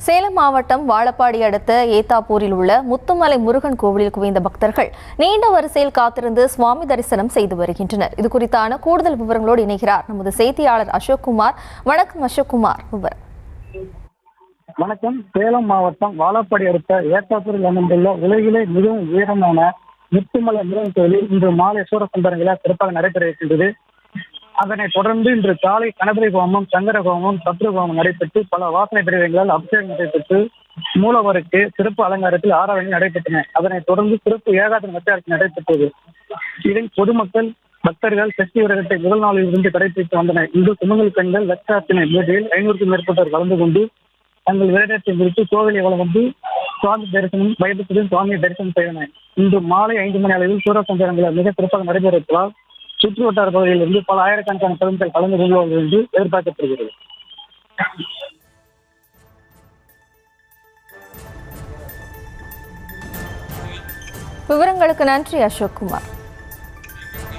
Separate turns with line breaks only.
சேலம் மாவட்டம் வாழப்பாடி அடுத்த ஏத்தாப்பூரில் உள்ள முத்துமலை முருகன் கோவிலில் குவிந்த பக்தர்கள் நீண்ட வரிசையில் காத்திருந்து சுவாமி தரிசனம் செய்து வருகின்றனர். இது குறித்தான கூடுதல் விவரங்களோடு இணைகிறார் நமது செய்தியாளர் அசோக்குமார். வணக்கம் அசோக்குமார்.
வணக்கம். சேலம் மாவட்டம் வாழப்பாடி அடுத்த ஏத்தாப்பூரில் அமைந்துள்ள உலகிலே மிகவும் உயரமான முத்துமலை முருகன் கோவிலில் இன்று மாலை சூரசம்பரங்கள சிறப்பாக நடைபெற இருக்கின்றது. அதனைத் தொடர்ந்து இன்று காலை கணபதி ஹோமம், சங்கர ஹோமம், சத்ரு ஹோமம் நடைபெற்று பல வாசனை பிரிவுகளால் அபிஷேகம் நடைபெற்று மூலவருக்கு சிறப்பு அலங்காரத்தில் ஆராதனை நடைபெற்றன. அதனைத் தொடர்ந்து சிறப்பு ஏகாதசி மத்தியார்த்தி நடைபெற்றது. இதில் பொதுமக்கள் பக்தர்கள் சக்தி விரதத்தை முதல் நாளில் இருந்து கடைபிடித்து வந்தனர். இன்று சுமங்கல் பெண்கள் லட்சார்த்தனை பூஜையில் 500க்கும் மேற்பட்டோர் கலந்து கொண்டு தங்கள் விரதத்தை முடித்து கோவிலை வளம் வந்து சுவாமி தரிசனம் பயபத்துடன் சுவாமியை தரிசனம் செய்தனர். இன்று மாலை 5 மணி அளவில் சூரசஞ்சரங்கள் மிக சிறப்பாக நடைபெறுவதால் சுற்று வட்டார பகுதியில் இருந்து பல ஆயிரக்கணக்கான பொதுமக்கள் கலந்து கொள்வார்கள் என்று எதிர்பார்க்கப்படுகிறது.
விவரங்களுக்கு நன்றி அசோக்குமார்.